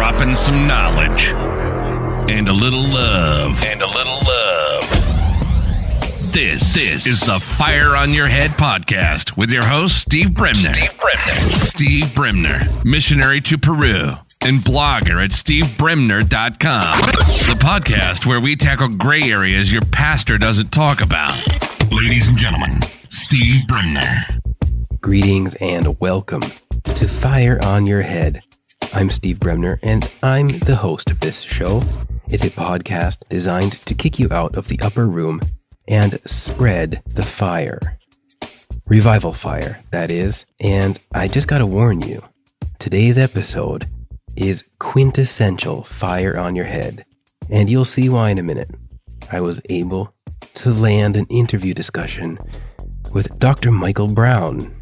dropping some knowledge and a little love. This is the Fire on Your Head podcast with your host, Steve Bremner. Steve Bremner, missionary to Peru and blogger at stevebremner.com. The podcast where we tackle gray areas your pastor doesn't talk about. Ladies and gentlemen, Steve Bremner. Greetings and welcome to Fire on Your Head. I'm Steve Bremner, and I'm the host of this show. It's a podcast designed to kick you out of the upper room and spread the fire. Revival fire, that is. And I just gotta warn you, today's episode is quintessential Fire on Your Head. And you'll see why in a minute. I was able to land an interview discussion with Dr. Michael Brown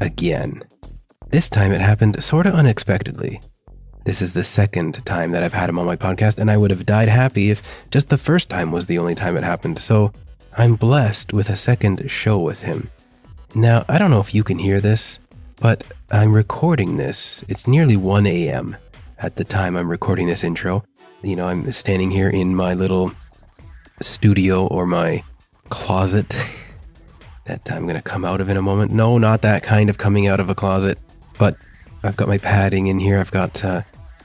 again. This time it happened sort of unexpectedly. This is the second time that I've had him on my podcast, and I would have died happy if just the first time was the only time it happened. So I'm blessed with a second show with him. Now, I don't know if you can hear this, but I'm recording this. It's nearly 1 a.m. at the time I'm recording this intro. You know, I'm standing here in my little studio or my closet that I'm going to come out of in a moment. No, not that kind of coming out of a closet, but I've got my padding in here. I've got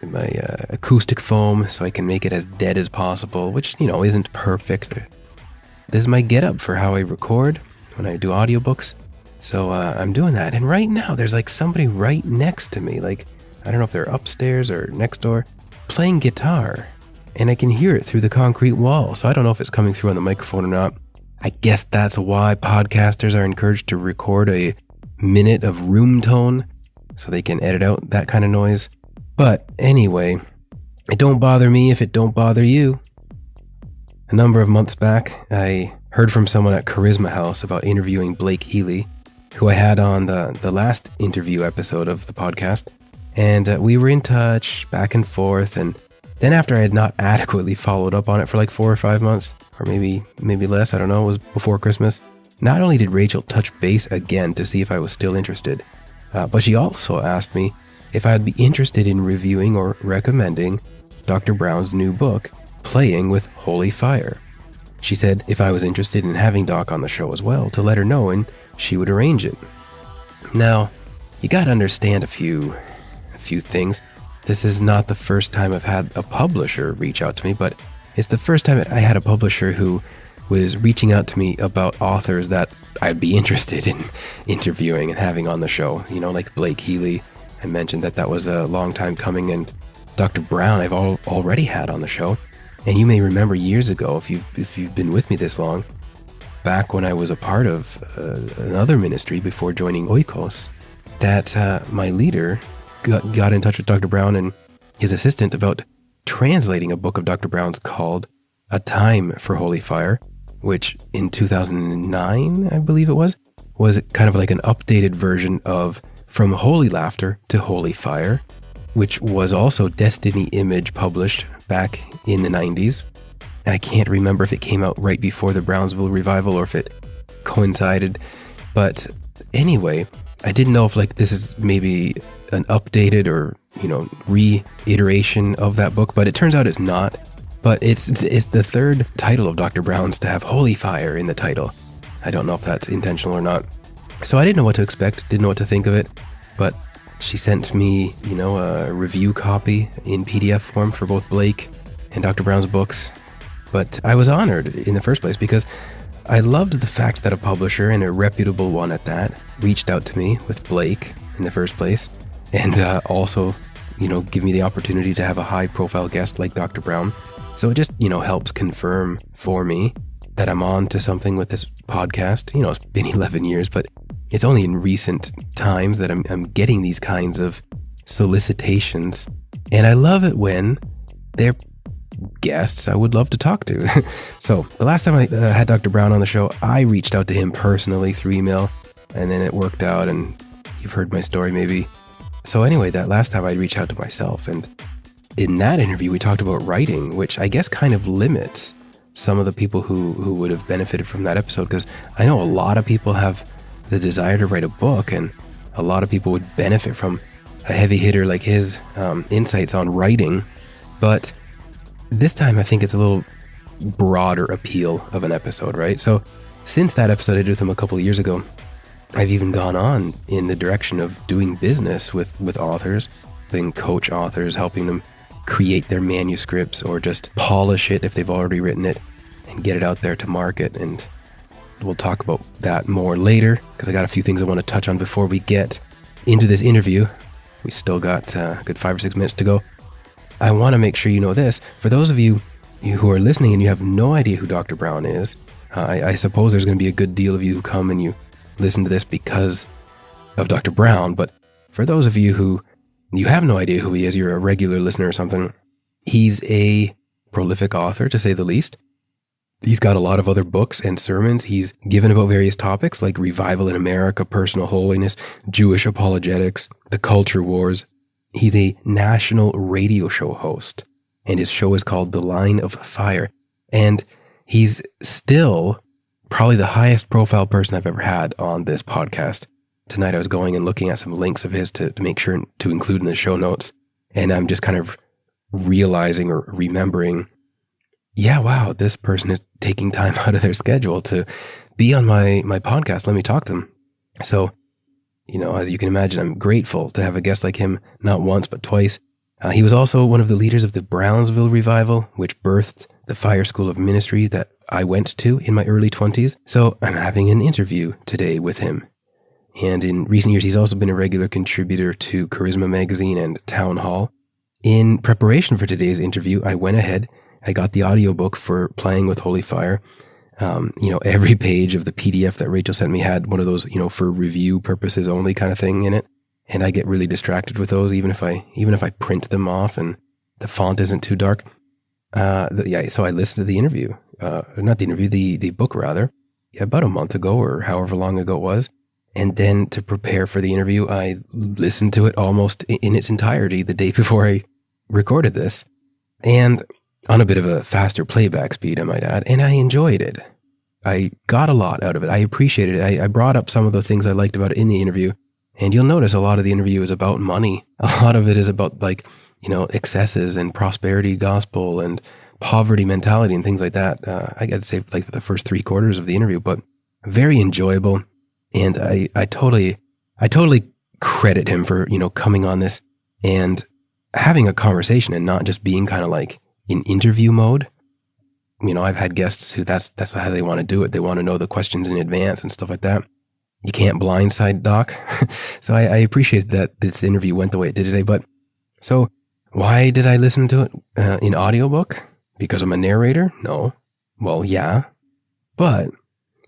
my acoustic foam so I can make it as dead as possible, which, you know, isn't perfect. This is my getup for how I record when I do audiobooks. So I'm doing that. And right now there's like somebody right next to me. Like, I don't know if they're upstairs or next door playing guitar, and I can hear it through the concrete wall. So I don't know if it's coming through on the microphone or not. I guess that's why podcasters are encouraged to record a minute of room tone so they can edit out that kind of noise. But anyway, it don't bother me if it don't bother you. A number of months back, I heard from someone at Charisma House about interviewing Blake Healy, who I had on the last interview episode of the podcast. And we were in touch back and forth. And then after I had not adequately followed up on it for like 4 or 5 months, or maybe less, I don't know, it was before Christmas. Not only did Rachel touch base again to see if I was still interested, but she also asked me if I'd be interested in reviewing or recommending Dr. Brown's new book, Playing with Holy Fire. She said if I was interested in having Doc on the show as well, to let her know and she would arrange it. Now, you gotta understand a few things. This is not the first time I've had a publisher reach out to me, but it's the first time I had a publisher who was reaching out to me about authors that I'd be interested in interviewing and having on the show. You know, like Blake Healy. I mentioned that was a long time coming, and Dr. Brown I've already had on the show. And you may remember years ago, if you've been with me this long, back when I was a part of another ministry before joining Oikos, that my leader got in touch with Dr. Brown and his assistant about translating a book of Dr. Brown's called A Time for Holy Fire, which in 2009, I believe it was kind of like an updated version of From Holy Laughter to Holy Fire, which was also Destiny Image published back in the 90s. And I can't remember if it came out right before the Brownsville Revival or if it coincided. But anyway, I didn't know if like this is maybe an updated or, you know, reiteration of that book, but it turns out it's not. But it's the third title of Dr. Brown's to have Holy Fire in the title. I don't know if that's intentional or not. So I didn't know what to expect, didn't know what to think of it, but she sent me, you know, a review copy in PDF form for both Blake and Dr. Brown's books. But I was honored in the first place because I loved the fact that a publisher, and a reputable one at that, reached out to me with Blake in the first place, and also, you know, give me the opportunity to have a high-profile guest like Dr. Brown. So it just, you know, helps confirm for me that I'm on to something with this podcast. You know, it's been 11 years, but it's only in recent times that I'm getting these kinds of solicitations. And I love it when they're guests I would love to talk to. So the last time I had Dr. Brown on the show, I reached out to him personally through email, and then it worked out, and you've heard my story maybe. So anyway, that last time I reached out to myself, and in that interview we talked about writing, which I guess kind of limits some of the people who would have benefited from that episode, because I know a lot of people have the desire to write a book, and a lot of people would benefit from a heavy hitter like his insights on writing, but this time I think it's a little broader appeal of an episode, right? So since that episode I did with him a couple of years ago, I've even gone on in the direction of doing business with authors, being coach authors, helping them create their manuscripts or just polish it if they've already written it and get it out there to market. And we'll talk about that more later because I got a few things I want to touch on before we get into this interview. We still got a good 5 or 6 minutes to go. I want to make sure you know this. For those of you who are listening and you have no idea who Dr. Brown is, I suppose there's going to be a good deal of you who come and you listen to this because of Dr. Brown. But for those of you who you have no idea who he is, you're a regular listener or something, he's a prolific author, to say the least. He's got a lot of other books and sermons he's given about various topics like revival in America, personal holiness, Jewish apologetics, the culture wars. He's a national radio show host, and his show is called The Line of Fire. And he's still probably the highest profile person I've ever had on this podcast. Tonight I was going and looking at some links of his to make sure to include in the show notes. And I'm just kind of realizing or remembering, yeah, wow, this person is taking time out of their schedule to be on my podcast. Let me talk to them. So, as you can imagine, I'm grateful to have a guest like him, not once, but twice. He was also one of the leaders of the Brownsville Revival, which birthed the Fire School of Ministry that I went to in my early 20s. So I'm having an interview today with him. And in recent years, he's also been a regular contributor to Charisma Magazine and Town Hall. In preparation for today's interview, I went ahead, I got the audiobook for Playing with Holy Fire. Every page of the PDF that Rachel sent me had one of those, for review purposes only kind of thing in it. And I get really distracted with those, even if I print them off and the font isn't too dark. So I listened to the interview, not the interview, the book rather, about a month ago or however long ago it was. And then to prepare for the interview, I listened to it almost in its entirety the day before I recorded this. And on a bit of a faster playback speed, I might add, and I enjoyed it. I got a lot out of it. I appreciated it. I brought up some of the things I liked about it in the interview. And you'll notice a lot of the interview is about money. A lot of it is about excesses and prosperity gospel and poverty mentality and things like that. I got to say like the first 3/4 of the interview, but very enjoyable. And I totally credit him for, coming on this and having a conversation and not just being kind of like in interview mode. I've had guests who that's how they want to do it. They want to know the questions in advance and stuff like that. You can't blindside Doc. So I appreciate that this interview went the way it did today. But so why did I listen to it in audiobook? Because I'm a narrator? No. Well, yeah. But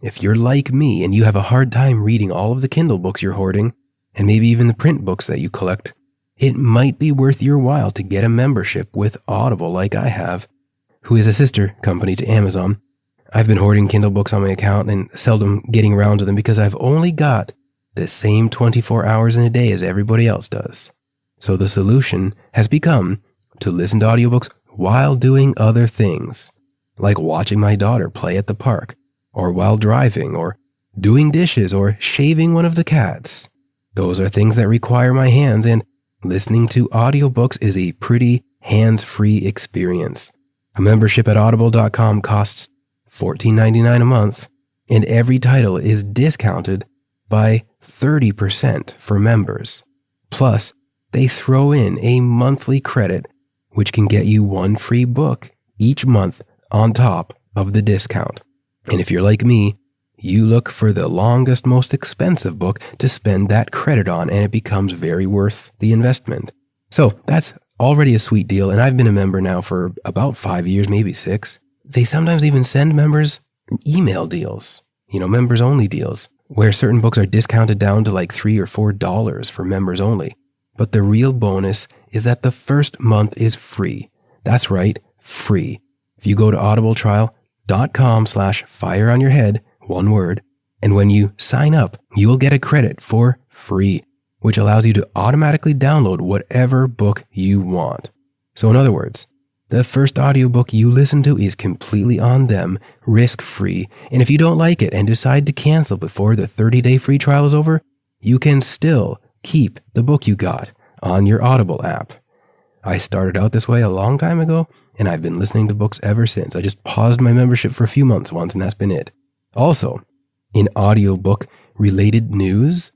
if you're like me and you have a hard time reading all of the Kindle books you're hoarding, and maybe even the print books that you collect, it might be worth your while to get a membership with Audible like I have, who is a sister company to Amazon. I've been hoarding Kindle books on my account and seldom getting around to them because I've only got the same 24 hours in a day as everybody else does. So the solution has become to listen to audiobooks while doing other things, like watching my daughter play at the park, or while driving, or doing dishes, or shaving one of the cats. Those are things that require my hands, and listening to audiobooks is a pretty hands-free experience. A membership at audible.com costs $14.99 a month, and every title is discounted by 30% for members. Plus, they throw in a monthly credit, which can get you one free book each month on top of the discount. And if you're like me, you look for the longest, most expensive book to spend that credit on, and it becomes very worth the investment. So that's already a sweet deal, and I've been a member now for about 5 years, maybe 6. They sometimes even send members email deals, members only deals, where certain books are discounted down to like $3 or $4 for members only. But the real bonus is that the first month is free. That's right, free. If you go to audibletrial.com/fireonyourhead, one word, and when you sign up, you will get a credit for free, which allows you to automatically download whatever book you want. So in other words, the first audiobook you listen to is completely on them, risk-free, and if you don't like it and decide to cancel before the 30-day free trial is over, you can still keep the book you got. on your Audible app. I started out this way a long time ago, and I've been listening to books ever since. I just paused my membership for a few months once, and that's been it. Also, in audiobook-related news,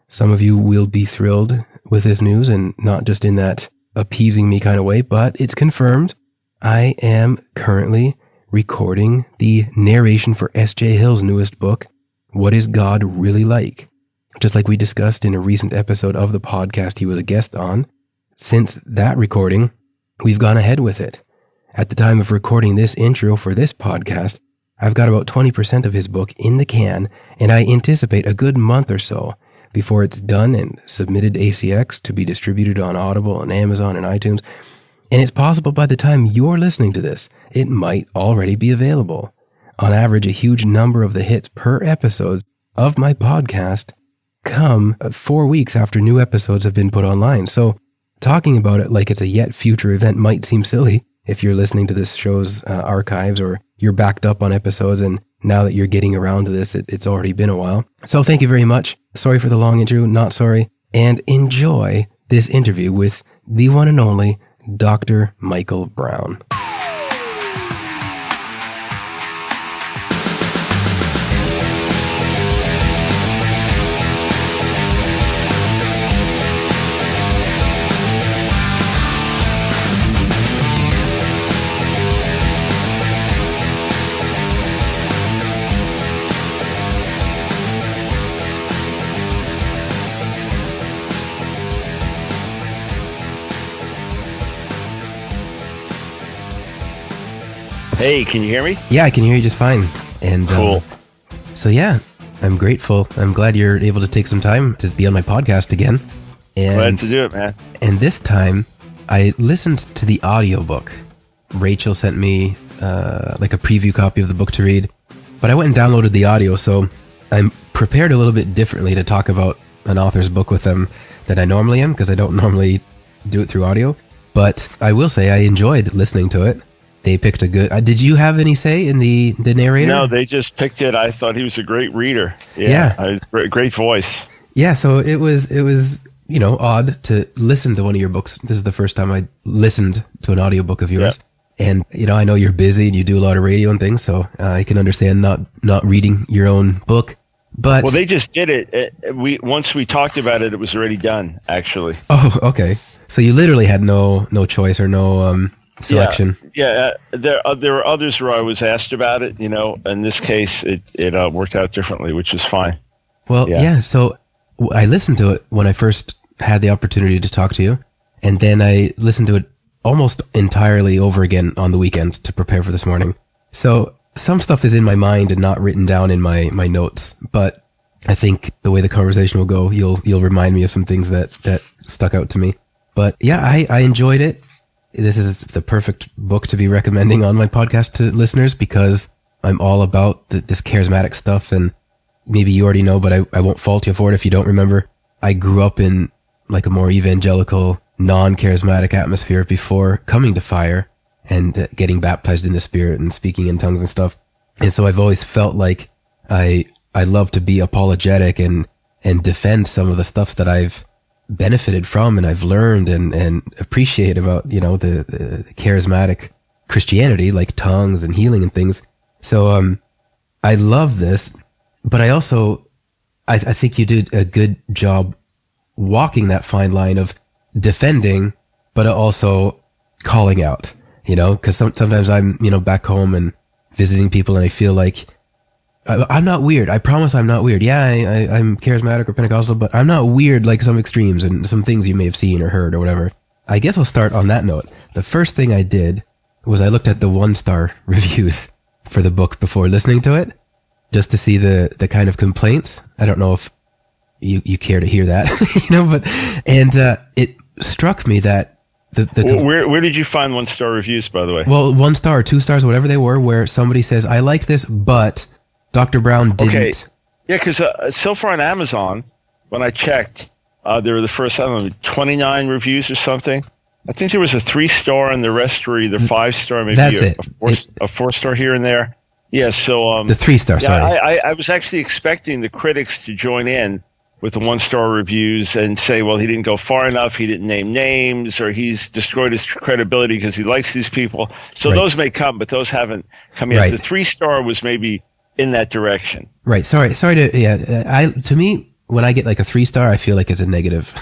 some of you will be thrilled with this news, and not just in that appeasing me kind of way, but it's confirmed. I am currently recording the narration for S.J. Hill's newest book, What is God Really Like? Just like we discussed in a recent episode of the podcast he was a guest on. Since that recording, we've gone ahead with it. At the time of recording this intro for this podcast, I've got about 20% of his book in the can, and I anticipate a good month or so before it's done and submitted to ACX to be distributed on Audible and Amazon and iTunes. And it's possible by the time you're listening to this, it might already be available. On average, a huge number of the hits per episode of my podcast come 4 weeks after new episodes have been put online. So talking about it like it's a yet future event might seem silly if you're listening to this show's archives, or you're backed up on episodes and now that you're getting around to this, it's already been a while. So thank you very much. Sorry for the long intro, not sorry. And enjoy this interview with the one and only Dr. Michael Brown. Hey, can you hear me? Yeah, I can hear you just fine. And cool. So yeah, I'm grateful. I'm glad you're able to take some time to be on my podcast again. And, glad to do it, man. And this time, I listened to the audiobook. Rachel sent me like a preview copy of the book to read, but I went and downloaded the audio, so I'm prepared a little bit differently to talk about an author's book with them than I normally am, because I don't normally do it through audio. But I will say I enjoyed listening to it. They picked a good... did you have any say in the narrator? No, they just picked it. I thought he was a great reader. Yeah. Great voice. Yeah, so it was odd to listen to one of your books. This is the first time I listened to an audiobook of yours. Yep. And, I know you're busy and you do a lot of radio and things, so I can understand not reading your own book. But well, they just did it. Once we talked about it, it was already done, actually. Oh, okay. So you literally had no choice or no... selection. Yeah. There were others where I was asked about it. In this case, it worked out differently, which is fine. Well, yeah. So I listened to it when I first had the opportunity to talk to you, and then I listened to it almost entirely over again on the weekend to prepare for this morning. So some stuff is in my mind and not written down in my notes, but I think the way the conversation will go, you'll remind me of some things that stuck out to me. But yeah, I enjoyed it. This is the perfect book to be recommending on my podcast to listeners, because I'm all about this charismatic stuff. And maybe you already know, but I won't fault you for it if you don't remember. I grew up in like a more evangelical, non-charismatic atmosphere before coming to Fire and getting baptized in the Spirit and speaking in tongues and stuff. And so I've always felt like I love to be apologetic and defend some of the stuff that I've benefited from and I've learned and appreciate about, the charismatic Christianity, like tongues and healing and things. So I love this, but I also, I think you did a good job walking that fine line of defending, but also calling out, because sometimes I'm, back home and visiting people and I feel like I'm not weird. I promise I'm not weird. Yeah, I'm charismatic or Pentecostal, but I'm not weird like some extremes and some things you may have seen or heard or whatever. I guess I'll start on that note. The first thing I did was I looked at the 1-star reviews for the book before listening to it, just to see the kind of complaints. I don't know if you care to hear that, but it struck me that where did you find 1-star reviews, by the way? Well, 1 star or 2 stars, whatever they were, where somebody says, I liked this, but Dr. Brown didn't. Okay. Yeah, because so far on Amazon, when I checked, there were the first, 29 reviews or something. I think there was a 3-star and the rest were either 5-star, maybe a 4-star here and there. Yeah, so... the 3-star, sorry. I was actually expecting the critics to join in with the 1-star reviews and say, well, he didn't go far enough, he didn't name names, or he's destroyed his credibility because he likes these people. So those may come, but those haven't come yet. The 3-star was maybe in that direction. Right. Sorry to, to me, when I get like a 3-star, I feel like it's a negative.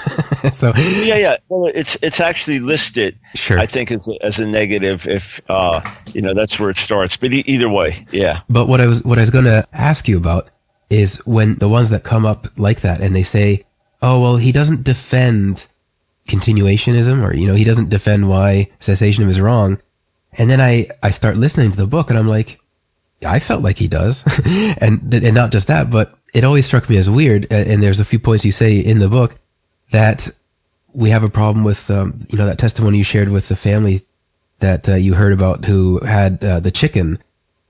So yeah. Well, it's actually listed, sure, I think, as a negative if, that's where it starts. But either way, yeah. But what I was going to ask you about is when the ones that come up like that and they say, oh, well, he doesn't defend continuationism, or, he doesn't defend why cessationism is wrong. And then I start listening to the book and I'm like, I felt like he does. and not just that, but it always struck me as weird. And there's a few points you say in the book that we have a problem with, that testimony you shared with the family that you heard about who had the chicken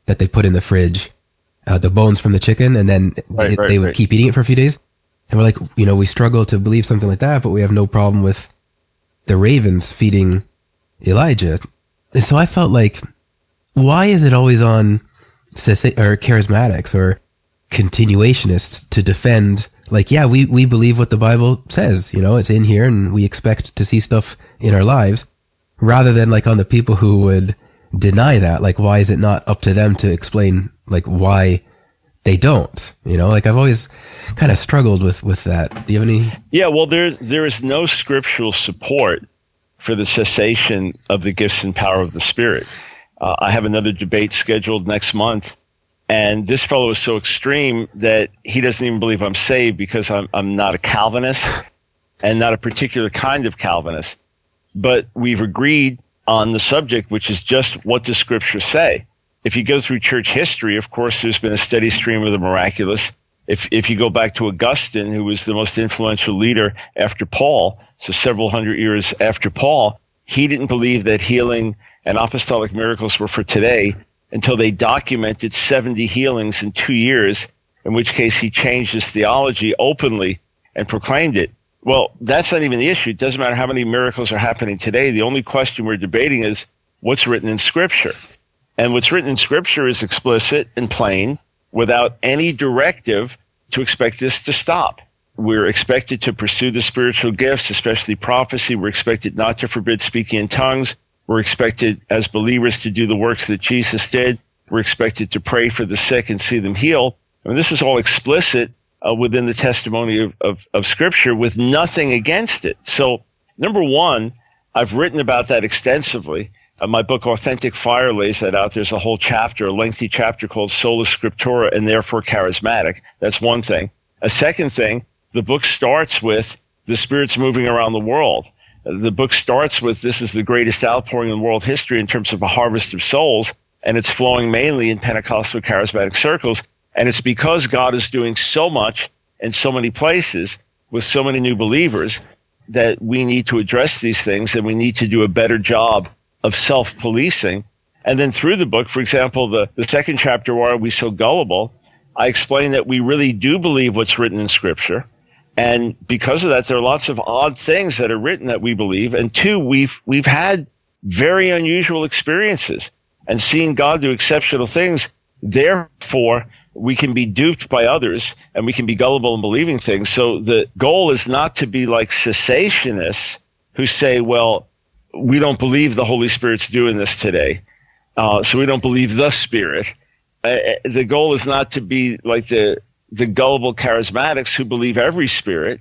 that they put in the fridge. The bones from the chicken, and then they would keep eating it for a few days. And we're like, we struggle to believe something like that, but we have no problem with the ravens feeding Elijah. And so I felt like, why is it always on or charismatics or continuationists to defend, like, yeah, we believe what the Bible says, it's in here and we expect to see stuff in our lives, rather than like on the people who would deny that? Like, why is it not up to them to explain like why they don't? Like I've always kind of struggled with that. Do you have any? Yeah, well, there is no scriptural support for the cessation of the gifts and power of the Spirit. I have another debate scheduled next month, and this fellow is so extreme that he doesn't even believe I'm saved because I'm not a Calvinist and not a particular kind of Calvinist. But we've agreed on the subject, which is just what does Scripture say? If you go through church history, of course, there's been a steady stream of the miraculous. If you go back to Augustine, who was the most influential leader after Paul, so several hundred years after Paul, he didn't believe that healing and apostolic miracles were for today until they documented 70 healings in 2 years, in which case he changed his theology openly and proclaimed it. Well, that's not even the issue. It doesn't matter how many miracles are happening today. The only question we're debating is what's written in Scripture. And what's written in Scripture is explicit and plain, without any directive to expect this to stop. We're expected to pursue the spiritual gifts, especially prophecy. We're expected not to forbid speaking in tongues. We're expected as believers to do the works that Jesus did. We're expected to pray for the sick and see them heal. I mean, this is all explicit within the testimony of Scripture, with nothing against it. So, number one, I've written about that extensively. My book, Authentic Fire, lays that out. There's a whole chapter, a lengthy chapter called Sola Scriptura and Therefore Charismatic. That's one thing. A second thing, the book starts with the Spirit's moving around the world. The book starts with this is the greatest outpouring in world history in terms of a harvest of souls, and it's flowing mainly in Pentecostal-Charismatic circles. And it's because God is doing so much in so many places with so many new believers that we need to address these things, and we need to do a better job of self-policing. And then through the book, for example, the second chapter, Why Are We So Gullible?, I explain that we really do believe what's written in Scripture. And because of that, there are lots of odd things that are written that we believe. And two, we've had very unusual experiences and seen God do exceptional things. Therefore, we can be duped by others and we can be gullible in believing things. So the goal is not to be like cessationists who say, well, we don't believe the Holy Spirit's doing this today, so we don't believe the Spirit. The goal is not to be like the gullible charismatics who believe every spirit.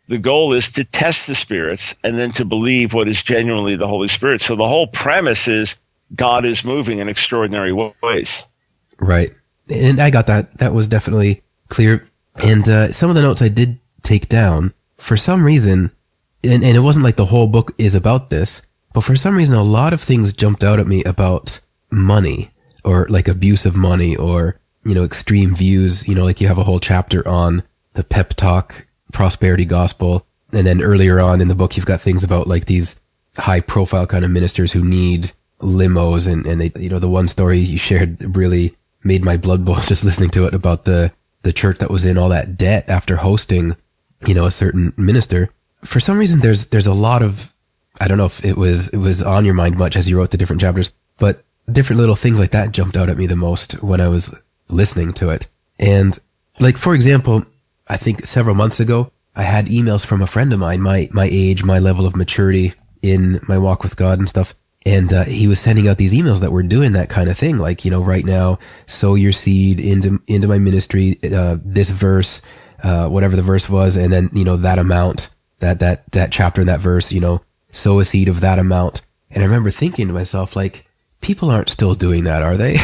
The goal is to test the spirits and then to believe what is genuinely the Holy Spirit. So the whole premise is God is moving in extraordinary ways. Right. And I got that. That was definitely clear. And some of the notes I did take down, for some reason, and it wasn't like the whole book is about this, but for some reason, a lot of things jumped out at me about money, or like abuse of money, or, extreme views. Like you have a whole chapter on the pep talk prosperity gospel. And then earlier on in the book, you've got things about like these high profile kind of ministers who need limos. And they, the one story you shared really made my blood boil just listening to it, about the church that was in all that debt after hosting, a certain minister. For some reason, there's a lot of, I don't know if it was on your mind much as you wrote the different chapters, but different little things like that jumped out at me the most when I was listening to it. And like, for example, I think several months ago, I had emails from a friend of mine, my age, my level of maturity in my walk with God and stuff. And he was sending out these emails that were doing that kind of thing. Like, right now, sow your seed into my ministry, this verse, whatever the verse was. And then, that amount, that chapter in that verse, sow a seed of that amount. And I remember thinking to myself, like, people aren't still doing that, are they?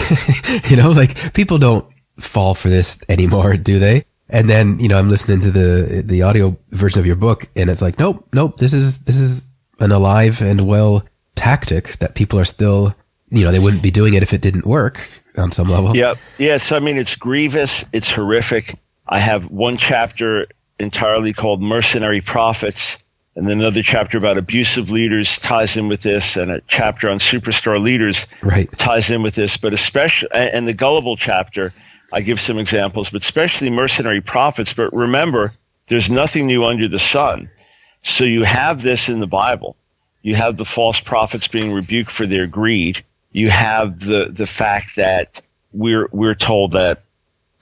Like, people don't fall for this anymore, do they? And then, I'm listening to the audio version of your book, and it's like, nope, this is an alive and well tactic that people are still, they wouldn't be doing it if it didn't work on some level. Yep. Yes. I mean, it's grievous. It's horrific. I have one chapter entirely called Mercenary Prophets, and then another chapter about abusive leaders ties in with this, and a chapter on superstar leaders ties in with this, but especially, and the gullible chapter, I give some examples, but especially mercenary prophets. But remember, there's nothing new under the sun. So you have this in the Bible. You have the false prophets being rebuked for their greed. You have the fact that we're told that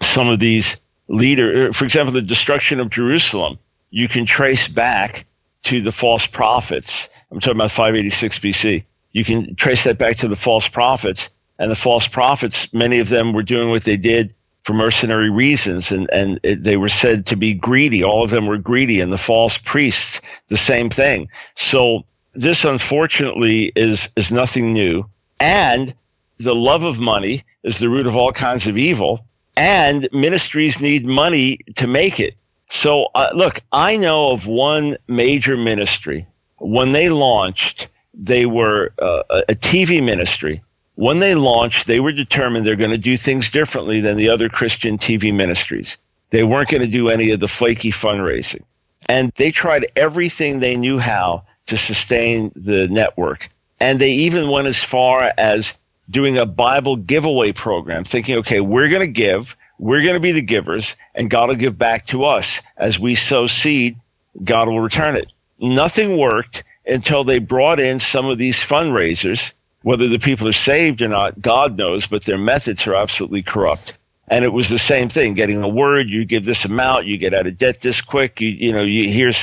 some of these leaders, for example, the destruction of Jerusalem, you can trace back to the false prophets. I'm talking about 586 BC. You can trace that back to the false prophets. And the false prophets, many of them were doing what they did for mercenary reasons, and they were said to be greedy. All of them were greedy, and the false priests, the same thing. So this, unfortunately, is nothing new. And the love of money is the root of all kinds of evil, and ministries need money to make it. So, look, I know of one major ministry. When they launched, they were a TV ministry. When they launched, they were determined they're going to do things differently than the other Christian TV ministries. They weren't going to do any of the flaky fundraising. And they tried everything they knew how to sustain the network. And they even went as far as doing a Bible giveaway program, thinking, okay, we're going to give, we're going to be the givers, and God will give back to us. As we sow seed, God will return it. Nothing worked until they brought in some of these fundraisers. Whether the people are saved or not, God knows, but their methods are absolutely corrupt. And it was the same thing, getting a word, you give this amount, you get out of debt this quick, here's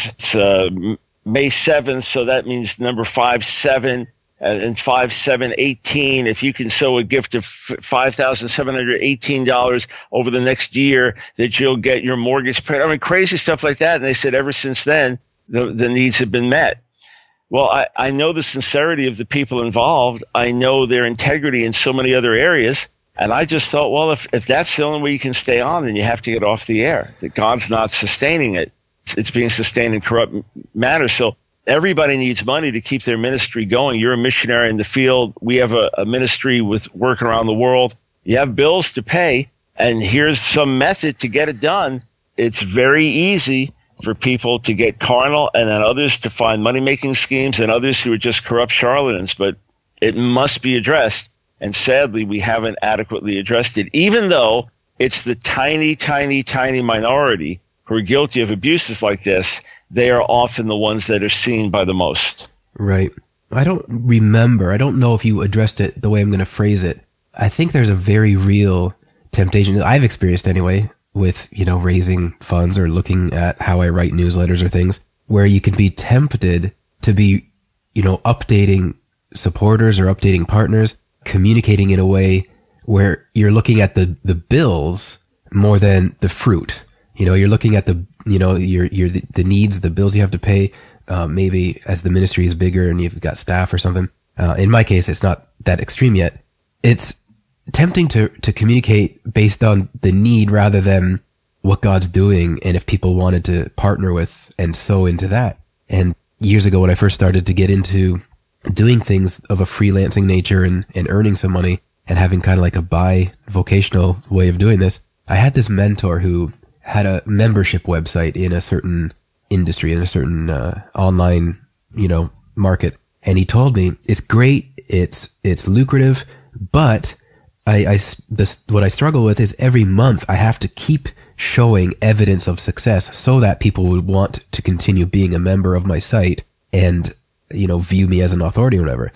May 7th, so that means number 57, and 5718. If you can sow a gift of $5,718 over the next year, that you'll get your mortgage paid. I mean, crazy stuff like that. And they said ever since then, the needs have been met. Well, I know the sincerity of the people involved. I know their integrity in so many other areas. And I just thought, well, if that's the only way you can stay on, then you have to get off the air. That God's not sustaining it. It's being sustained in corrupt matters. So everybody needs money to keep their ministry going. You're a missionary in the field. We have a ministry with work around the world. You have bills to pay, and here's some method to get it done. It's very easy for people to get carnal, and then others to find money-making schemes, and others who are just corrupt charlatans. But it must be addressed, and sadly, we haven't adequately addressed it, even though it's the tiny, tiny, tiny minority who are guilty of abuses like this. They are often the ones that are seen by the most. Right. I don't know if you addressed it the way I'm going to phrase it. I think there's a very real temptation that I've experienced anyway, with, raising funds or looking at how I write newsletters or things, where you can be tempted to be, updating supporters or updating partners, communicating in a way where you're looking at the bills more than the fruit. You're looking at the needs, the bills you have to pay, maybe as the ministry is bigger and you've got staff or something. In my case, it's not that extreme yet. It's tempting to communicate based on the need rather than what God's doing, and if people wanted to partner with and sow into that. And years ago, when I first started to get into doing things of a freelancing nature and earning some money and having kind of like a bi-vocational way of doing this, I had this mentor who had a membership website in a certain industry, in a certain online, market. And he told me, it's great, it's lucrative, but what I struggle with is every month I have to keep showing evidence of success so that people would want to continue being a member of my site and, view me as an authority or whatever.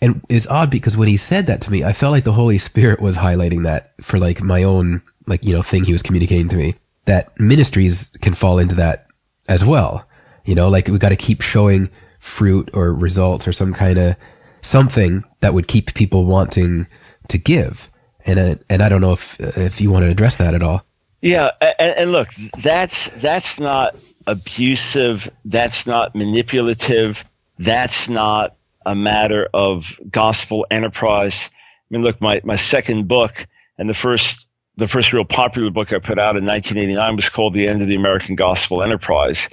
And it's odd because when he said that to me, I felt like the Holy Spirit was highlighting that for like my own, thing he was communicating to me, that ministries can fall into that as well. You know, like we got to keep showing fruit or results or some kind of something that would keep people wanting to give. And I don't know if you want to address that at all. Yeah, and look, that's not abusive. That's not manipulative. That's not a matter of gospel enterprise. I mean, look, my second book and the first real popular book I put out in 1989 was called The End of the American Gospel Enterprise.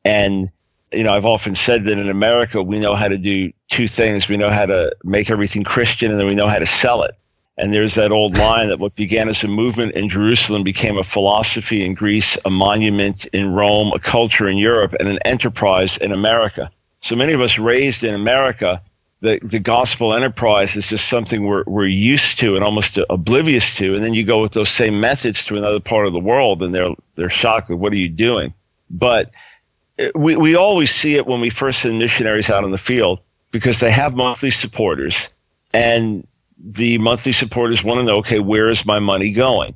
And, you know, I've often said that in America, we know how to do two things. We know how to make everything Christian, and then we know how to sell it. And there's that old line that what began as a movement in Jerusalem became a philosophy in Greece, a monument in Rome, a culture in Europe, and an enterprise in America. So many of us raised in America, the gospel enterprise is just something we're used to and almost oblivious to. And then you go with those same methods to another part of the world, and they're shocked with, what are you doing? But we always see it when we first send missionaries out in the field, because they have monthly supporters, and the monthly supporters want to know, okay, where is my money going?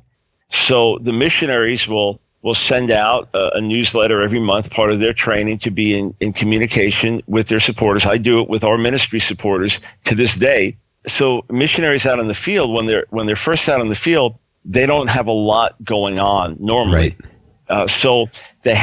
So the missionaries will send out a newsletter every month, part of their training, to be in communication with their supporters. I do it with our ministry supporters to this day. So missionaries out in the field, when they're first out in the field, they don't have a lot going on normally. Right. So they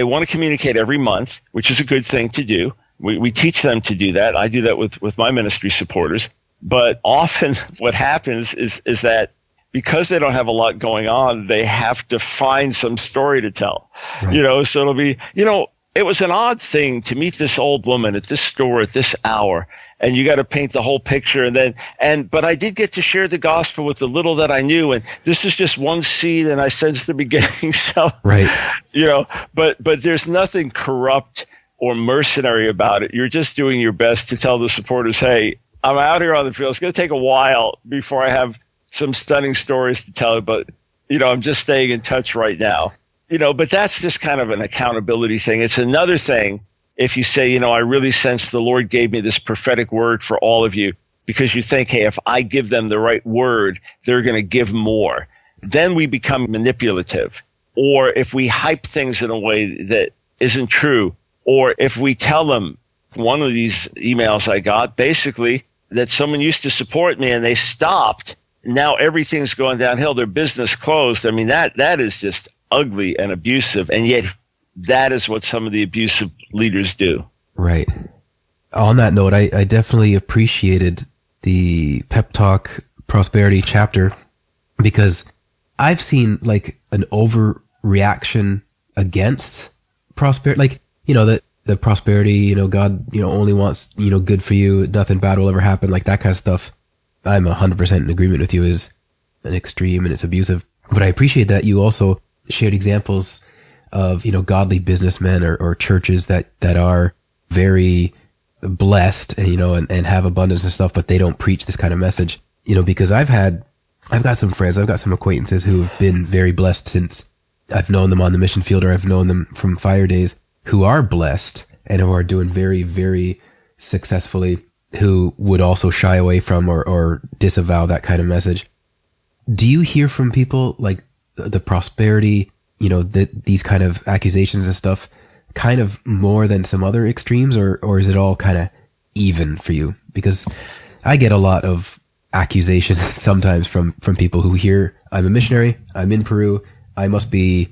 want to communicate every month, which is a good thing to do. We teach them to do that. I do that with my ministry supporters. But often what happens is that because they don't have a lot going on, they have to find some story to tell. Right. You know, so it'll be, you know, it was an odd thing to meet this old woman at this store at this hour, and you got to paint the whole picture. But I did get to share the gospel with the little that I knew, and this is just one seed, and I sensed the beginning. So, right. You know, but there's nothing corrupt or mercenary about it. You're just doing your best to tell the supporters, hey, I'm out here on the field. It's going to take a while before I have some stunning stories to tell, but, you know, I'm just staying in touch right now. You know, but that's just kind of an accountability thing. It's another thing if you say, you know, I really sense the Lord gave me this prophetic word for all of you, because you think, hey, if I give them the right word, they're going to give more. Then we become manipulative. Or if we hype things in a way that isn't true, or if we tell them, one of these emails I got, basically, that someone used to support me and they stopped. Now everything's going downhill. Their business closed. I mean, that is just ugly and abusive. And yet that is what some of the abusive leaders do. Right. On that note, I definitely appreciated the Pep Talk Prosperity chapter, because I've seen like an overreaction against prosperity. Like, you know, the prosperity, you know, God, you know, only wants, you know, good for you. Nothing bad will ever happen. Like that kind of stuff. I'm 100% in agreement with you, is an extreme and it's abusive. But I appreciate that you also shared examples of, you know, godly businessmen or churches that are very blessed, you know, and have abundance and stuff, but they don't preach this kind of message, you know, because I've got some friends, I've got some acquaintances who have been very blessed since I've known them on the mission field, or I've known them from fire days, who are blessed and who are doing very, very successfully, who would also shy away from or disavow that kind of message. Do you hear from people like the prosperity, you know, these kind of accusations and stuff kind of more than some other extremes, or is it all kind of even for you? Because I get a lot of accusations sometimes from people who hear, I'm a missionary, I'm in Peru, I must be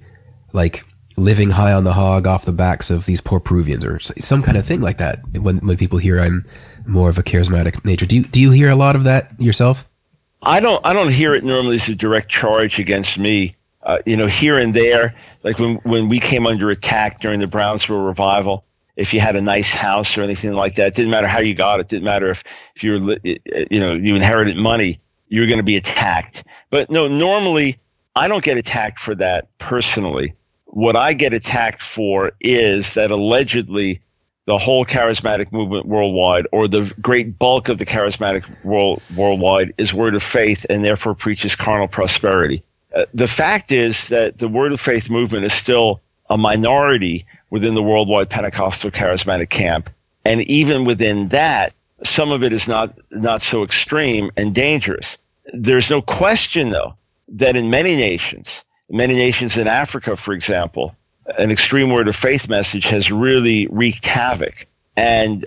like living high on the hog off the backs of these poor Peruvians, or some kind of thing like that. When people hear I'm more of a charismatic nature, do you hear a lot of that yourself? I don't hear it normally as a direct charge against me. You know, here and there, like when we came under attack during the Brownsville Revival, if you had a nice house or anything like that, it didn't matter how you got it. It didn't matter if you inherited money, you were going to be attacked. But no, normally I don't get attacked for that personally. What I get attacked for is that allegedly the whole charismatic movement worldwide, or the great bulk of the charismatic worldwide, is word of faith and therefore preaches carnal prosperity. The fact is that the word of faith movement is still a minority within the worldwide Pentecostal-Charismatic camp. And even within that, some of it is not so extreme and dangerous. There's no question, though, that in many nations, many nations in Africa, for example, an extreme word of faith message has really wreaked havoc. And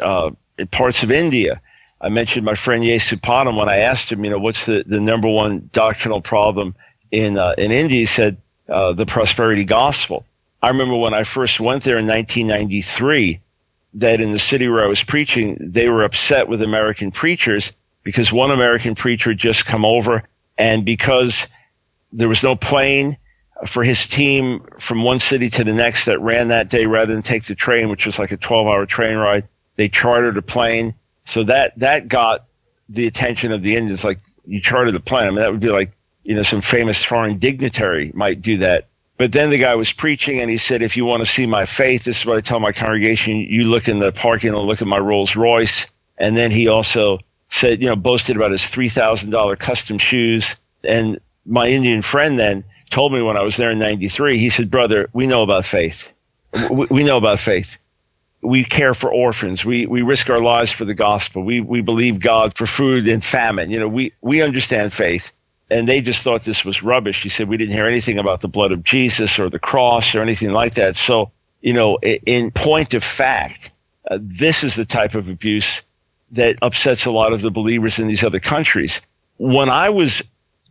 in parts of India, I mentioned my friend Yesupadam when I asked him, what's the number one doctrinal problem in India? He said the prosperity gospel. I remember when I first went there in 1993, that in the city where I was preaching, they were upset with American preachers because one American preacher had just come over, and because there was no plane for his team from one city to the next that ran that day, rather than take the train, which was like a 12-hour train ride, they chartered a plane. So that got the attention of the Indians. Like, you chartered a plane. I mean, that would be like, some famous foreign dignitary might do that. But then the guy was preaching, and he said, if you want to see my faith, this is what I tell my congregation, you look in the parking lot, look at my Rolls Royce. And then he also said, boasted about his $3,000 custom shoes. And my Indian friend then told me when I was there in 93, he said, brother, we know about faith. We know about faith. We care for orphans. We risk our lives for the gospel. We believe God for food and famine. We understand faith. And they just thought this was rubbish. He said, we didn't hear anything about the blood of Jesus or the cross or anything like that. So, in point of fact, this is the type of abuse that upsets a lot of the believers in these other countries. When I was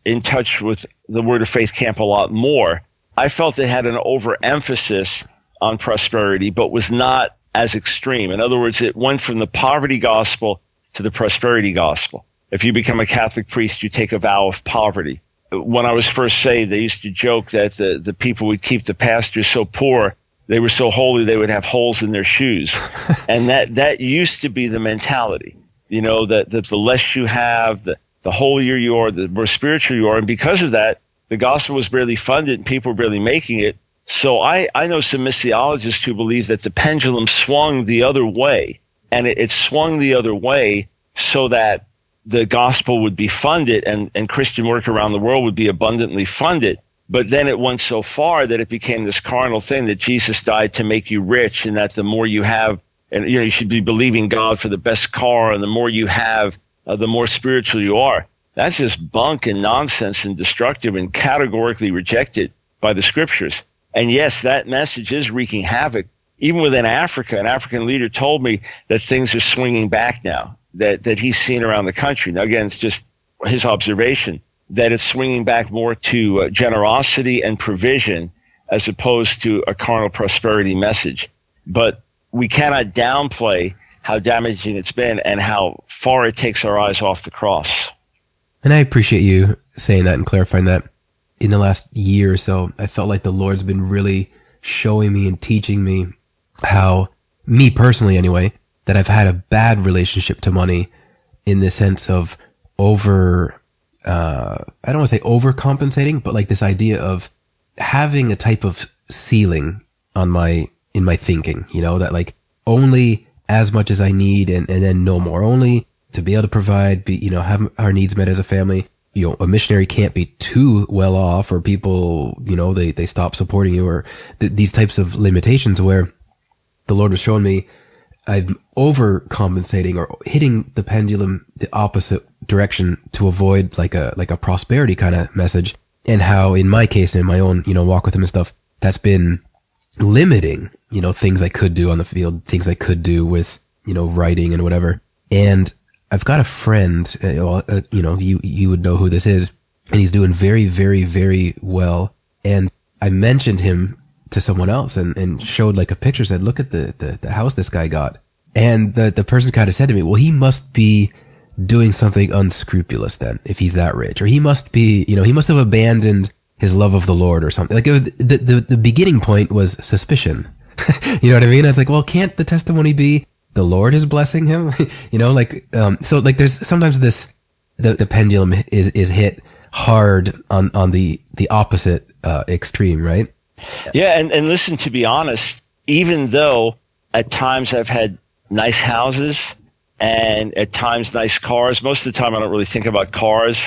in touch with the Word of Faith camp a lot more, I felt they had an overemphasis on prosperity, but was not as extreme. In other words, it went from the poverty gospel to the prosperity gospel. If you become a Catholic priest, you take a vow of poverty. When I was first saved, they used to joke that the people would keep the pastors so poor, they were so holy, they would have holes in their shoes. And that used to be the mentality, that the less you have, the holier you are, the more spiritual you are. And because of that, the gospel was barely funded and people were barely making it. So I know some missiologists who believe that the pendulum swung the other way, and it swung the other way so that the gospel would be funded and Christian work around the world would be abundantly funded. But then it went so far that it became this carnal thing that Jesus died to make you rich, and that the more you have, and you should be believing God for the best car, and the more you have, the more spiritual you are. That's just bunk and nonsense and destructive and categorically rejected by the scriptures. And yes, that message is wreaking havoc. Even within Africa, an African leader told me that things are swinging back now, that he's seen around the country. Now, again, it's just his observation, that it's swinging back more to generosity and provision as opposed to a carnal prosperity message. But we cannot downplay how damaging it's been and how far it takes our eyes off the cross. And I appreciate you saying that and clarifying that. In the last year or so, I felt like the Lord's been really showing me and teaching me how, me personally anyway, that I've had a bad relationship to money in the sense of I don't want to say overcompensating, but like this idea of having a type of ceiling in my thinking, that like only as much as I need and then no more, only to be able to provide, have our needs met as a family. A missionary can't be too well off, or people, they stop supporting you, or these types of limitations where the Lord was showing me I'm overcompensating or hitting the pendulum the opposite direction to avoid like a prosperity kind of message. And how in my case and in my own, walk with him and stuff, that's been limiting, things I could do on the field, things I could do with, writing and whatever. And I've got a friend, you would know who this is, and he's doing very, very, very well. And I mentioned him to someone else and showed like a picture, said, look at the house this guy got. And the person kind of said to me, well, he must be doing something unscrupulous then, if he's that rich, or he must be, he must have abandoned his love of the Lord or something. Like the beginning point was suspicion. You know what I mean? I was like, well, can't the testimony be the Lord is blessing him? So like there's sometimes this, the pendulum is hit hard on the opposite extreme, right? Yeah. And listen, to be honest, even though at times I've had nice houses and at times nice cars, most of the time I don't really think about cars,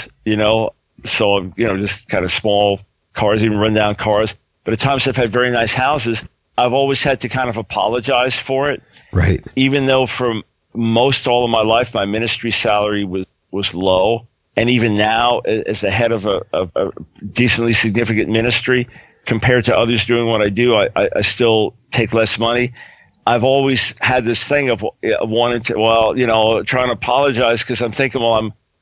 so, just kind of small cars, even rundown cars. But at times I've had very nice houses. I've always had to kind of apologize for it. Right. Even though for most all of my life, my ministry salary was low. and even now as the head of a decently significant ministry, compared to others doing what I do, I still take less money. I've always had this thing of wanting to, trying to apologize because I'm thinking,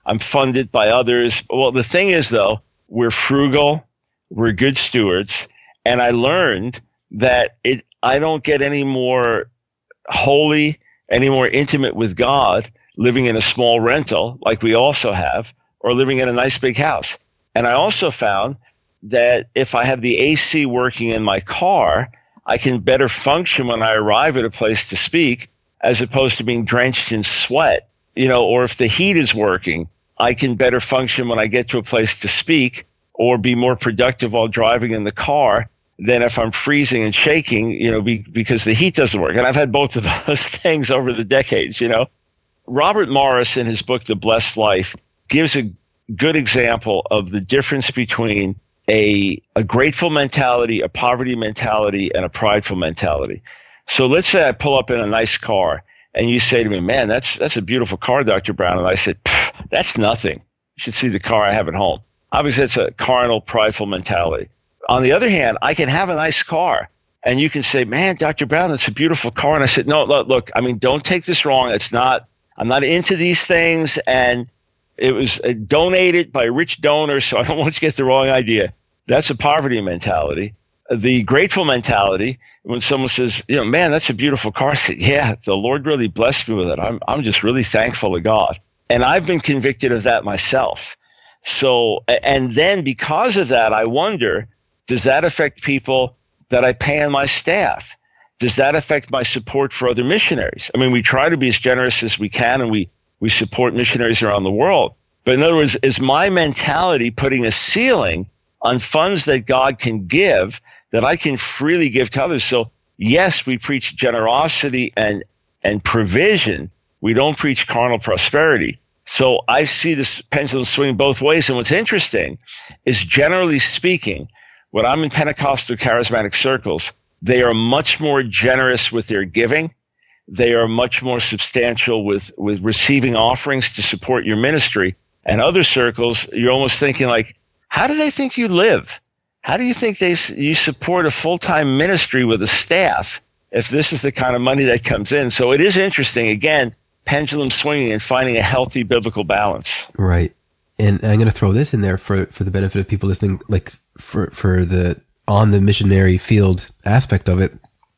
I'm funded by others. Well, the thing is, though, we're frugal, we're good stewards, and I learned that I don't get any more holy, any more intimate with God living in a small rental like we also have, or living in a nice big house. And I also found that if I have the AC working in my car, I can better function when I arrive at a place to speak, as opposed to being drenched in sweat, or if the heat is working, I can better function when I get to a place to speak or be more productive while driving in the car than if I'm freezing and shaking, because the heat doesn't work. And I've had both of those things over the decades, Robert Morris, in his book, The Blessed Life, gives a good example of the difference between a grateful mentality, a poverty mentality, and a prideful mentality. So let's say I pull up in a nice car and you say to me, man, that's a beautiful car, Dr. Brown. And I said, that's nothing. You should see the car I have at home. Obviously, it's a carnal, prideful mentality. On the other hand, I can have a nice car and you can say, man, Dr. Brown, that's a beautiful car. And I said, no, look, don't take this wrong. I'm not into these things. And it was donated by a rich donor, so I don't want you to get the wrong idea. That's a poverty mentality. The grateful mentality, when someone says, man, that's a beautiful car, I say, yeah, the Lord really blessed me with it. I'm just really thankful to God. And I've been convicted of that myself. So, and then because of that, I wonder, does that affect people that I pay on my staff? Does that affect my support for other missionaries? I mean, we try to be as generous as we can, and we support missionaries around the world. But in other words, is my mentality putting a ceiling on funds that God can give that I can freely give to others? So yes, we preach generosity and provision. We don't preach carnal prosperity. So I see this pendulum swing both ways. And what's interesting is, generally speaking, when I'm in Pentecostal-Charismatic circles, they are much more generous with their giving. They are much more substantial with receiving offerings to support your ministry. And other circles, you're almost thinking like, how do they think you live? How do you think you support a full-time ministry with a staff if this is the kind of money that comes in? So it is interesting, again, pendulum swinging and finding a healthy biblical balance. Right. And I'm going to throw this in there for the benefit of people listening, like for the on the missionary field aspect of it.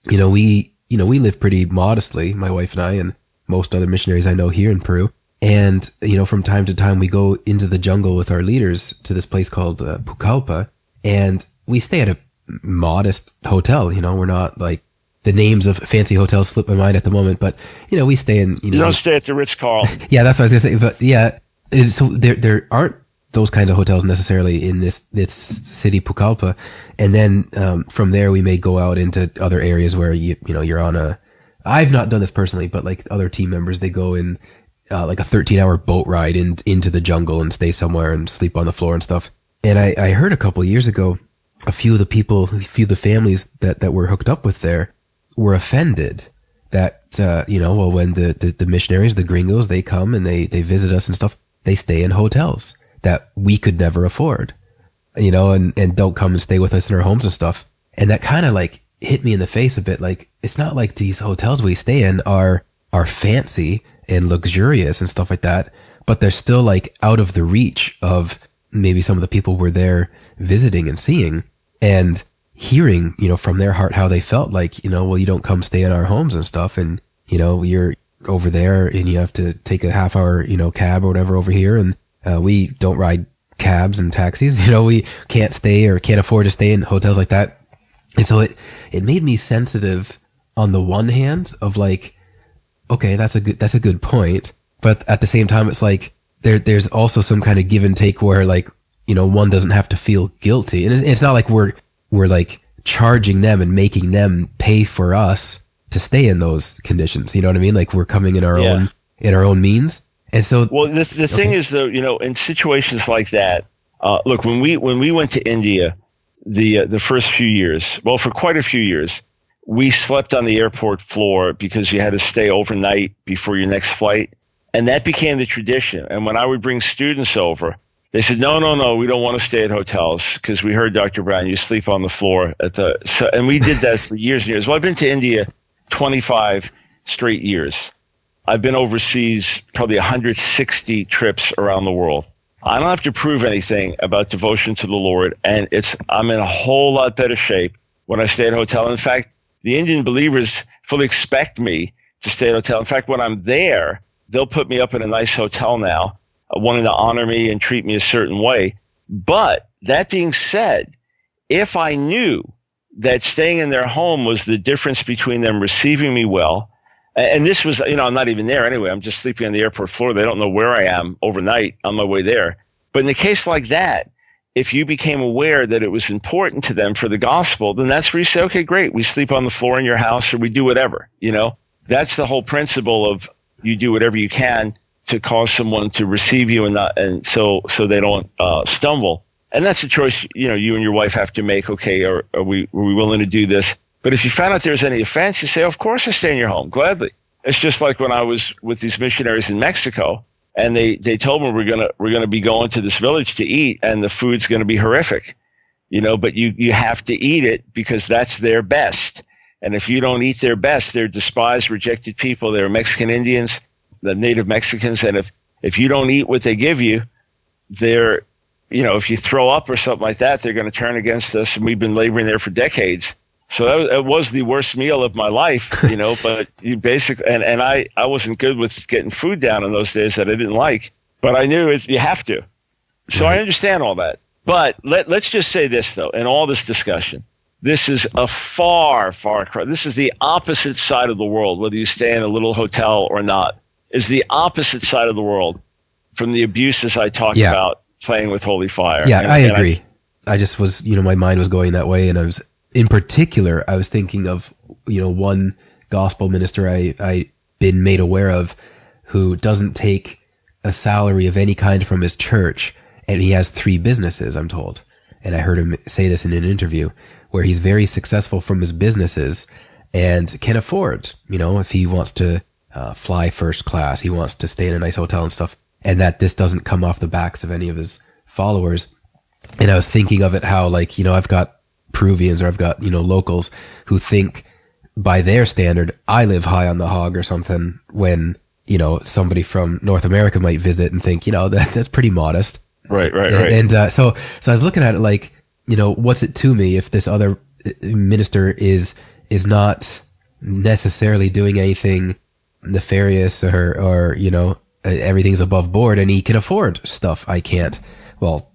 We live pretty modestly, my wife and I, and most other missionaries I know here in Peru. And, from time to time, we go into the jungle with our leaders to this place called Pucallpa, and we stay at a modest hotel. We're not like, the names of fancy hotels slip my mind at the moment, but, we stay in, You don't stay at the Ritz-Carlton. Yeah, that's what I was going to say. But yeah, so there aren't those kind of hotels necessarily in this city, Pucallpa. And then from there, we may go out into other areas where, you're on I've not done this personally, but like other team members, they go in like a 13-hour boat ride into the jungle and stay somewhere and sleep on the floor and stuff. And I heard a couple of years ago, a few of the families that were hooked up with there were offended that, when the missionaries, the gringos, they come and they visit us and stuff, they stay in hotels that we could never afford, and don't come and stay with us in our homes and stuff. And that kind of like hit me in the face a bit. Like, it's not like these hotels we stay in are fancy and luxurious and stuff like that, but they're still like out of the reach of maybe some of the people we're there visiting and seeing, and hearing, from their heart how they felt like, well, you don't come stay in our homes and stuff, and, you're over there and you have to take a half-hour, cab or whatever over here, and we don't ride cabs and taxis, we can't stay or can't afford to stay in hotels like that. And so it made me sensitive on the one hand of like, okay, that's a good point. But at the same time, it's like, there's also some kind of give and take where like, one doesn't have to feel guilty. And it's not like we're like charging them and making them pay for us to stay in those conditions. You know what I mean? Like, we're coming in our own means. And so, well, the thing is, though, in situations like that, look, when we went to India, the first few years, well, for quite a few years, we slept on the airport floor because you had to stay overnight before your next flight. And that became the tradition. And when I would bring students over, they said, no, we don't want to stay at hotels because we heard, Dr. Brown, you sleep on the floor and we did that for years and years. Well, I've been to India 25 straight years. I've been overseas probably 160 trips around the world. I don't have to prove anything about devotion to the Lord, and I'm in a whole lot better shape when I stay at a hotel. In fact, the Indian believers fully expect me to stay at a hotel. In fact, when I'm there, they'll put me up in a nice hotel now, wanting to honor me and treat me a certain way. But that being said, if I knew that staying in their home was the difference between them receiving me well, and this was, I'm not even there anyway. I'm just sleeping on the airport floor. They don't know where I am overnight on my way there. But in a case like that, if you became aware that it was important to them for the gospel, then that's where you say, okay, great. We sleep on the floor in your house or we do whatever, That's the whole principle of you do whatever you can to cause someone to receive you and so they don't stumble. And that's a choice, you and your wife have to make. Okay, are we willing to do this? But if you found out there's any offense, you say, of course I stay in your home, gladly. It's just like when I was with these missionaries in Mexico, and they told me we're gonna be going to this village to eat, and the food's gonna be horrific, but you have to eat it because that's their best. And if you don't eat their best, they're despised, rejected people. They're Mexican Indians, the native Mexicans, and if you don't eat what they give you, they're, if you throw up or something like that, they're going to turn against us. And we've been laboring there for decades. So that was the worst meal of my life, but you basically, and I wasn't good with getting food down in those days that I didn't like, but I knew you have to. So I understand all that. But let's just say this, though, in all this discussion, this is a far cry. This is the opposite side of the world, whether you stay in a little hotel or not, is the opposite side of the world from the abuses I talked about playing with holy fire. Yeah, I agree. I just was, my mind was going that way, and I was thinking of, one gospel minister I been made aware of who doesn't take a salary of any kind from his church, and he has 3 businesses, I'm told. And I heard him say this in an interview where he's very successful from his businesses and can afford, if he wants to fly first class, he wants to stay in a nice hotel and stuff, and that this doesn't come off the backs of any of his followers. And I was thinking of it how, I've got Peruvians or I've got, locals who think by their standard, I live high on the hog or something when, somebody from North America might visit and think, that's pretty modest. Right. And so I was looking at it what's it to me if this other minister is not necessarily doing anything nefarious or everything's above board and he can afford stuff I can't. Well,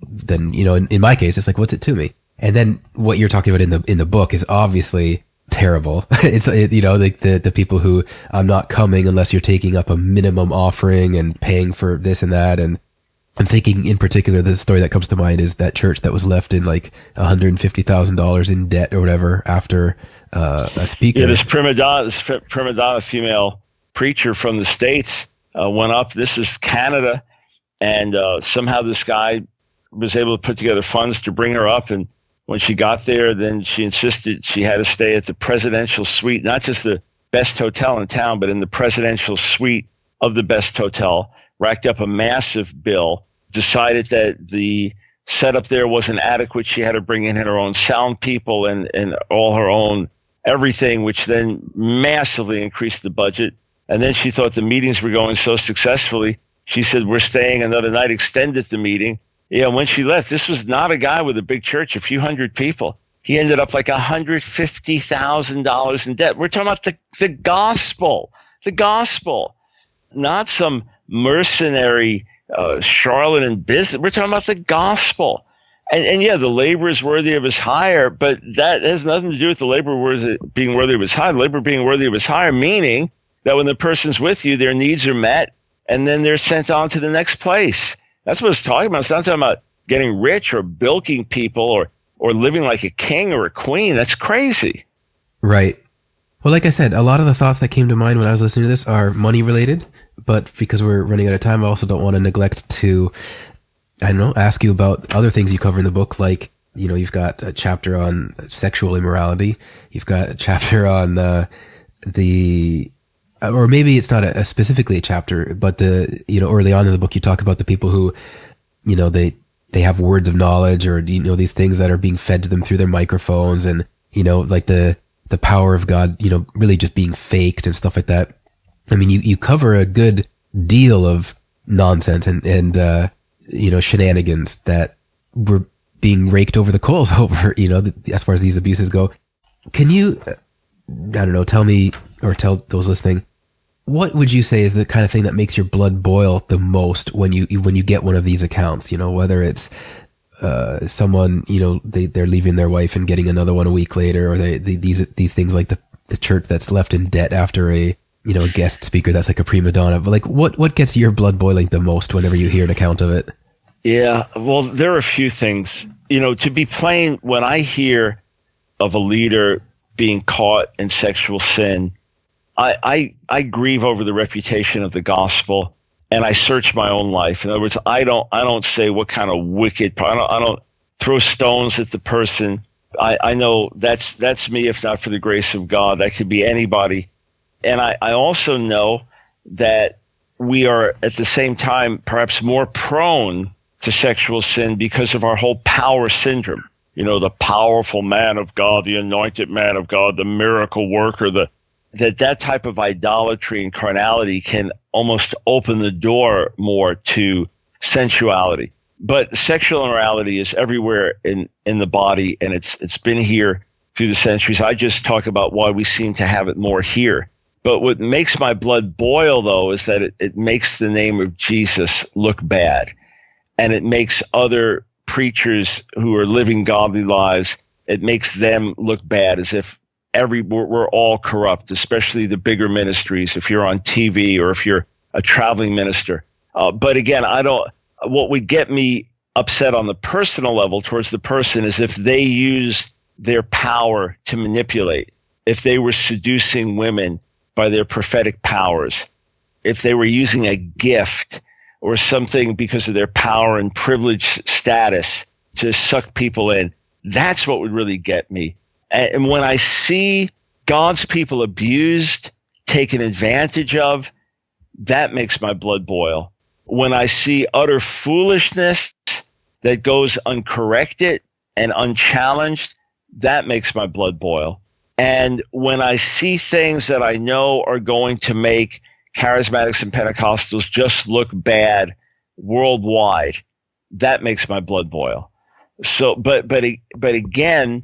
then, in my case, it's what's it to me? And then what you're talking about in the book is obviously terrible. It's, the people who I'm not coming unless you're taking up a minimum offering and paying for this and that. And I'm thinking in particular, the story that comes to mind is that church that was left in $150,000 in debt or whatever after a speaker. Yeah, this prima donna female preacher from the States went up. This is Canada. And somehow this guy was able to put together funds to bring her up. And when she got there, then she insisted she had to stay at the presidential suite, not just the best hotel in town, but in the presidential suite of the best hotel, racked up a massive bill, decided that the setup there wasn't adequate. She had to bring in her own sound people and all her own everything, which then massively increased the budget. And then she thought the meetings were going so successfully. She said, we're staying another night, extended the meeting. Yeah, when she left, this was not a guy with a big church, a few hundred people. He ended up $150,000 in debt. We're talking about the gospel, not some mercenary charlatan business. We're talking about the gospel. And yeah, the labor is worthy of his hire, but that has nothing to do with the labor being worthy of his hire. The labor being worthy of his hire, meaning that when the person's with you, their needs are met, and then they're sent on to the next place. That's what it's talking about. It's not talking about getting rich or bilking people or living like a king or a queen. That's crazy. Right. Well, like I said, a lot of the thoughts that came to mind when I was listening to this are money related, but because we're running out of time, I also don't want to neglect to, ask you about other things you cover in the book. Like, you've got a chapter on sexual immorality. You've got a chapter on the or maybe it's not specifically a chapter, but early on in the book, you talk about the people who, they have words of knowledge, or, these things that are being fed to them through their microphones, and, like the power of God, really just being faked and stuff like that. I mean, you cover a good deal of nonsense and shenanigans that were being raked over the coals over, as far as these abuses go. Can you, tell me, or tell those listening, what would you say is the kind of thing that makes your blood boil the most when you get one of these accounts? Whether it's someone, they're leaving their wife and getting another one a week later, or these things like the church that's left in debt after a guest speaker that's like a prima donna. But like, what gets your blood boiling the most whenever you hear an account of it? Yeah, well, there are a few things. To be plain, when I hear of a leader being caught in sexual sin, I grieve over the reputation of the gospel, and I search my own life. In other words, I don't say what kind of wicked. I don't throw stones at the person. I know that's me. If not for the grace of God, that could be anybody. And I also know that we are at the same time perhaps more prone to sexual sin because of our whole power syndrome. The powerful man of God, the anointed man of God, the miracle worker, that type of idolatry and carnality can almost open the door more to sensuality. But sexual immorality is everywhere in the body, and it's been here through the centuries. I just talk about why we seem to have it more here. But what makes my blood boil, though, is that it makes the name of Jesus look bad. And it makes other preachers who are living godly lives, it makes them look bad, as if we're all corrupt, especially the bigger ministries, if you're on TV or if you're a traveling minister. But again, what would get me upset on the personal level towards the person is if they use their power to manipulate, if they were seducing women by their prophetic powers, if they were using a gift or something because of their power and privileged status to suck people in. That's what would really get me. And when I see God's people abused, taken advantage of, that makes my blood boil. When I see utter foolishness that goes uncorrected and unchallenged, that makes my blood boil. And when I see things that I know are going to make charismatics and Pentecostals just look bad worldwide, that makes my blood boil. So, but again,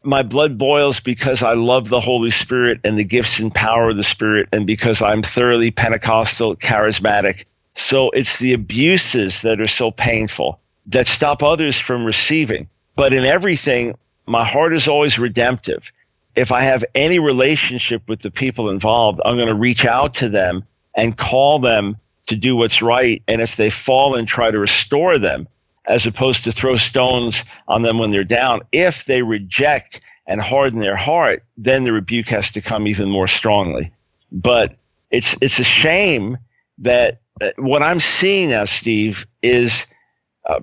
my blood boils because I love the Holy Spirit and the gifts and power of the Spirit, and because I'm thoroughly Pentecostal, charismatic. So it's the abuses that are so painful that stop others from receiving. But in everything, my heart is always redemptive. If I have any relationship with the people involved, I'm going to reach out to them and call them to do what's right. And if they fall, and try to restore them, as opposed to throw stones on them when they're down. If they reject and harden their heart, then the rebuke has to come even more strongly. But it's a shame that what I'm seeing now, Steve, is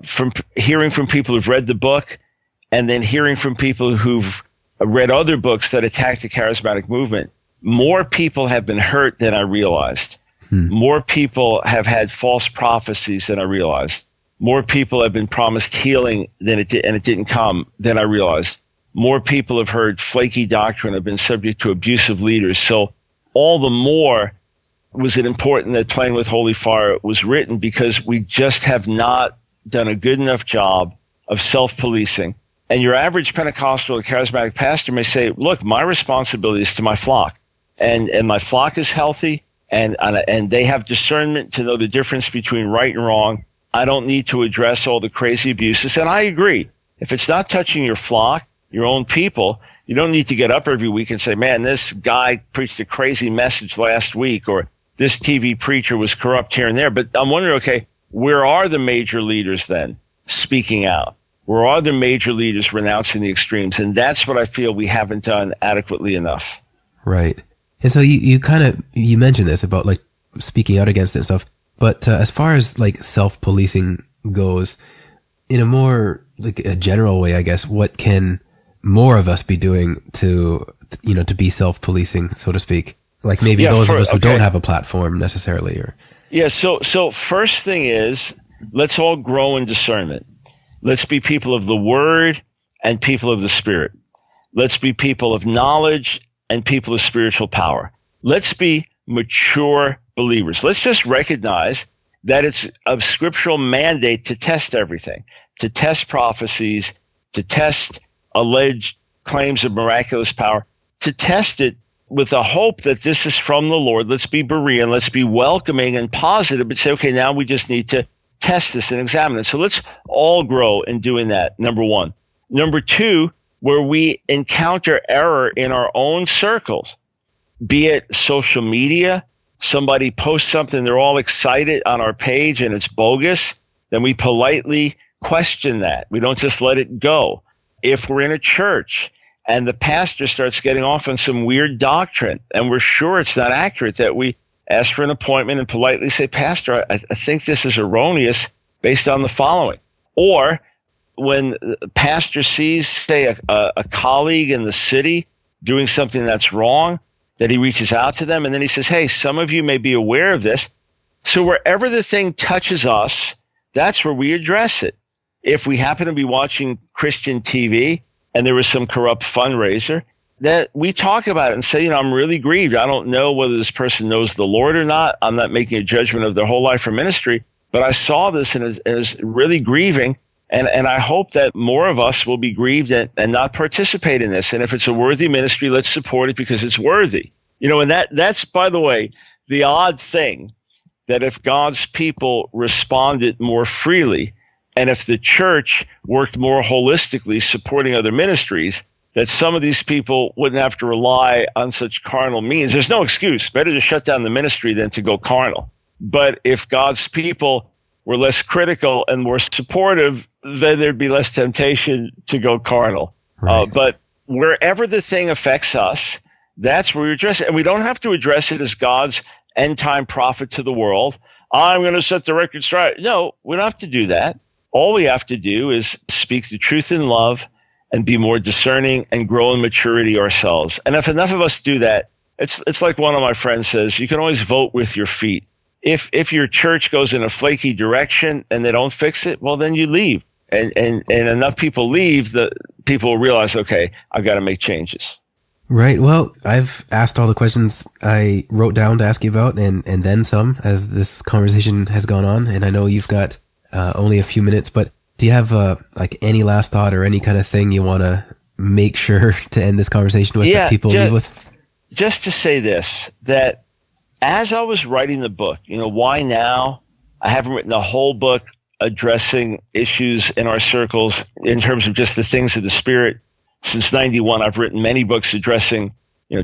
from hearing from people who've read the book, and then hearing from people who've read other books that attack the charismatic movement, more people have been hurt than I realized. More people have had false prophecies than I realized. More people have been promised healing and it didn't come than I realized. More people have heard flaky doctrine, have been subject to abusive leaders. So all the more was it important that Playing with Holy Fire was written, because we just have not done a good enough job of self-policing. And your average Pentecostal or charismatic pastor may say, look, my responsibility is to my flock, and my flock is healthy, and they have discernment to know the difference between right and wrong. I don't need to address all the crazy abuses. And I agree. If it's not touching your flock, your own people, you don't need to get up every week and say, man, this guy preached a crazy message last week, or this TV preacher was corrupt here and there. But I'm wondering, okay, where are the major leaders then speaking out? Where are the major leaders renouncing the extremes? And that's what I feel we haven't done adequately enough. Right. And so you mentioned this about like speaking out against it and stuff. But as far as like self-policing goes, in a more like a general way, I guess, what can more of us be doing to be self-policing, so to speak? Like maybe those of us who don't have a platform necessarily, or So first thing is, let's all grow in discernment. Let's be people of the Word and people of the Spirit. Let's be people of knowledge and people of spiritual power. Let's be mature believers. Let's just recognize that it's a scriptural mandate to test everything, to test prophecies, to test alleged claims of miraculous power, to test it with the hope that this is from the Lord. Let's be Berean, let's be welcoming and positive, but say, okay, now we just need to test this and examine it. So let's all grow in doing that, number one. Number two, where we encounter error in our own circles, be it social media, somebody posts something, they're all excited on our page and it's bogus, then we politely question that. We don't just let it go. If we're in a church and the pastor starts getting off on some weird doctrine and we're sure it's not accurate, that we ask for an appointment and politely say, Pastor, I think this is erroneous based on the following. Or when the pastor sees, say, a colleague in the city doing something that's wrong, that he reaches out to them and then he says, hey, some of you may be aware of this. So wherever the thing touches us, that's where we address it. If we happen to be watching Christian TV and there was some corrupt fundraiser, that we talk about it and say, I'm really grieved. I don't know whether this person knows the Lord or not. I'm not making a judgment of their whole life or ministry, but I saw this and it is really grieving. And I hope that more of us will be grieved and not participate in this. And if it's a worthy ministry, let's support it because it's worthy. And that's, by the way, the odd thing, that if God's people responded more freely, and if the church worked more holistically supporting other ministries, that some of these people wouldn't have to rely on such carnal means. There's no excuse. Better to shut down the ministry than to go carnal. But if God's people were less critical and more supportive, then there'd be less temptation to go carnal. Right. But wherever the thing affects us, that's where we address it. And we don't have to address it as God's end-time prophet to the world. I'm going to set the record straight. No, we don't have to do that. All we have to do is speak the truth in love and be more discerning and grow in maturity ourselves. And if enough of us do that, it's like one of my friends says, you can always vote with your feet. If your church goes in a flaky direction and they don't fix it, well, then you leave. And enough people leave, the people will realize, okay, I've got to make changes. Right. Well, I've asked all the questions I wrote down to ask you about and then some as this conversation has gone on. And I know you've got only a few minutes, but do you have like any last thought or any kind of thing you want to make sure to end this conversation with that people leave with? Just to say this, that as I was writing the book, why now? I haven't written a whole book addressing issues in our circles in terms of just the things of the Spirit. Since 91, I've written many books addressing,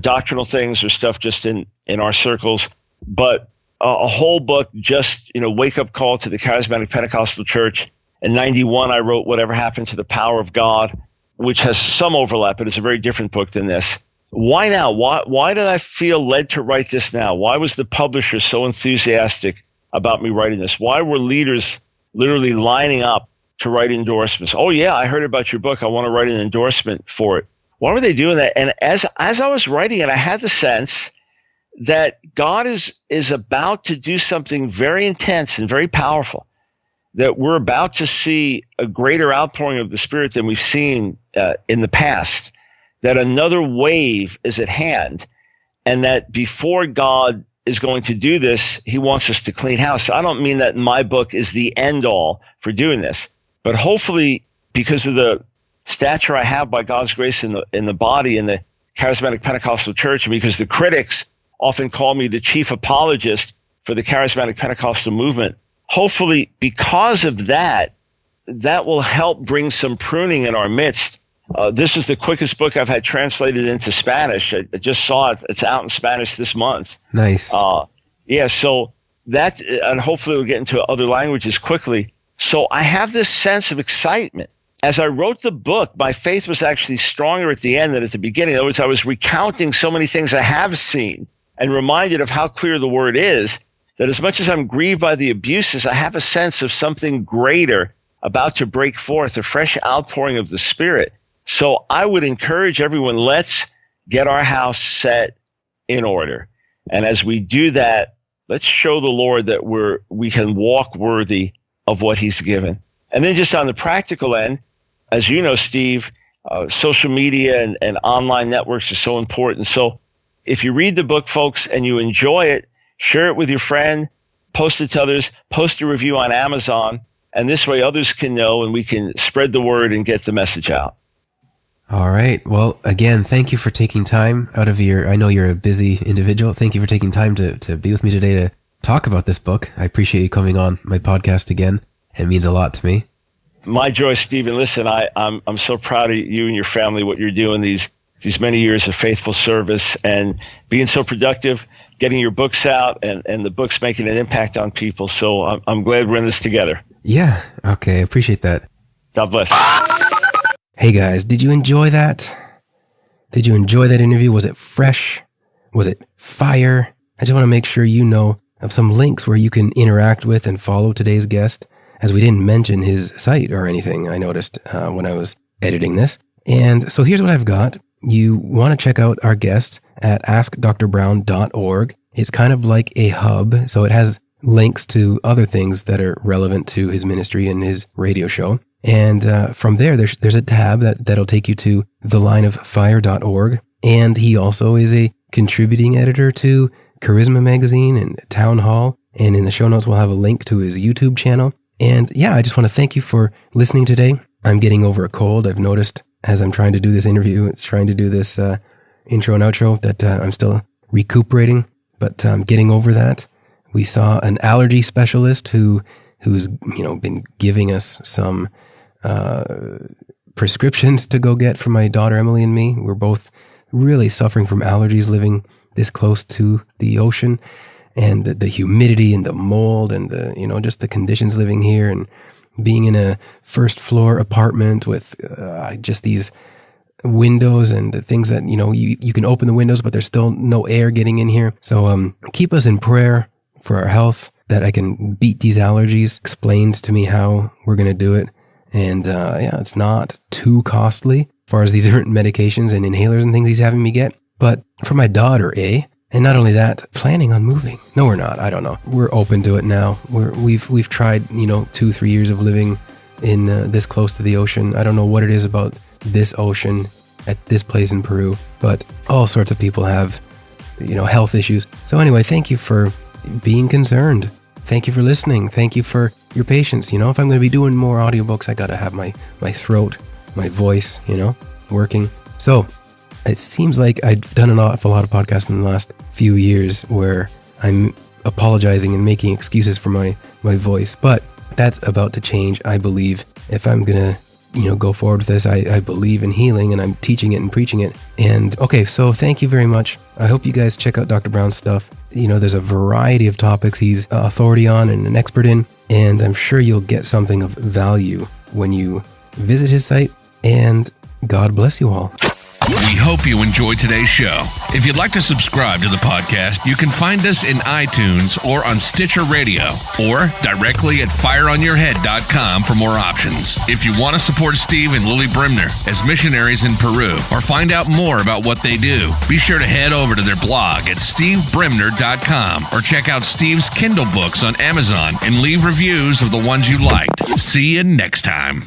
doctrinal things or stuff just in our circles. But a whole book just, wake up call to the Charismatic Pentecostal Church. In 91, I wrote Whatever Happened to the Power of God, which has some overlap, but it's a very different book than this. Why now? Why did I feel led to write this now? Why was the publisher so enthusiastic about me writing this? Why were leaders literally lining up to write endorsements? Oh yeah, I heard about your book. I want to write an endorsement for it. Why were they doing that? And as I was writing it, I had the sense that God is about to do something very intense and very powerful, that we're about to see a greater outpouring of the Spirit than we've seen in the past, that another wave is at hand, and that before God is going to do this, he wants us to clean house. So I don't mean that my book is the end all for doing this, but hopefully because of the stature I have by God's grace in the body in the Charismatic Pentecostal Church, and because the critics often call me the chief apologist for the Charismatic Pentecostal movement, hopefully because of that will help bring some pruning in our midst. This is the quickest book I've had translated into Spanish. I just saw it. It's out in Spanish this month. Nice. So that, and hopefully we'll get into other languages quickly. So I have this sense of excitement. As I wrote the book, my faith was actually stronger at the end than at the beginning. In other words, I was recounting so many things I have seen and reminded of how clear the word is, that as much as I'm grieved by the abuses, I have a sense of something greater about to break forth, a fresh outpouring of the Spirit. So I would encourage everyone, let's get our house set in order. And as we do that, let's show the Lord that we can walk worthy of what he's given. And then just on the practical end, as you know, Steve, social media and online networks are so important. So if you read the book, folks, and you enjoy it, share it with your friend, post it to others, post a review on Amazon, and this way others can know and we can spread the word and get the message out. All right. Well, again, thank you for taking time out of I know you're a busy individual. Thank you for taking time to be with me today to talk about this book. I appreciate you coming on my podcast again. It means a lot to me. My joy, Stephen. Listen, I'm so proud of you and your family, what you're doing these many years of faithful service and being so productive, getting your books out and the books making an impact on people. So I'm glad we're in this together. Yeah. Okay. I appreciate that. God bless. Hey guys, did you enjoy that? Did you enjoy that interview? Was it fresh? Was it fire? I just want to make sure you know of some links where you can interact with and follow today's guest, as we didn't mention his site or anything, I noticed when I was editing this. And so here's what I've got. You want to check out our guest at askdrbrown.org. It's kind of like a hub, so it has links to other things that are relevant to his ministry and his radio show. And from there's a tab that'll take you to thelineoffire.org. And he also is a contributing editor to Charisma Magazine and Town Hall. And in the show notes, we'll have a link to his YouTube channel. And yeah, I just want to thank you for listening today. I'm getting over a cold. I've noticed as I'm trying to do this interview, trying to do this intro and outro, that I'm still recuperating, but I'm getting over that. We saw an allergy specialist who's been giving us some prescriptions to go get for my daughter Emily and me. We're both really suffering from allergies living this close to the ocean, and the humidity and the mold and just the conditions living here and being in a first floor apartment with just these windows and the things that you can open the windows, but there's still no air getting in here. So keep us in prayer for our health, that I can beat these allergies. Explained to me how we're going to do it. And it's not too costly as far as these different medications and inhalers and things he's having me get. But for my daughter, and not only that, planning on moving. No, we're not. I don't know. We're open to it now. We've tried, 2-3 years of living in this close to the ocean. I don't know what it is about this ocean at this place in Peru, but all sorts of people have, health issues. So anyway, thank you for being concerned. Thank you for listening. Thank you for your patience. If I'm going to be doing more audiobooks, I got to have my throat, my voice, working. So it seems like I've done an awful lot of podcasts in the last few years where I'm apologizing and making excuses for my voice, but that's about to change. I believe if I'm going to, go forward with this, I believe in healing, and I'm teaching it and preaching it. And okay, so thank you very much. I hope you guys check out Dr. Brown's stuff. There's a variety of topics he's authority on and an expert in, and I'm sure you'll get something of value when you visit his site, and God bless you all. We hope you enjoyed today's show. If you'd like to subscribe to the podcast, you can find us in iTunes or on Stitcher Radio, or directly at fireonyourhead.com for more options. If you want to support Steve and Lily Bremner as missionaries in Peru, or find out more about what they do, be sure to head over to their blog at stevebremner.com, or check out Steve's Kindle books on Amazon and leave reviews of the ones you liked. See you next time.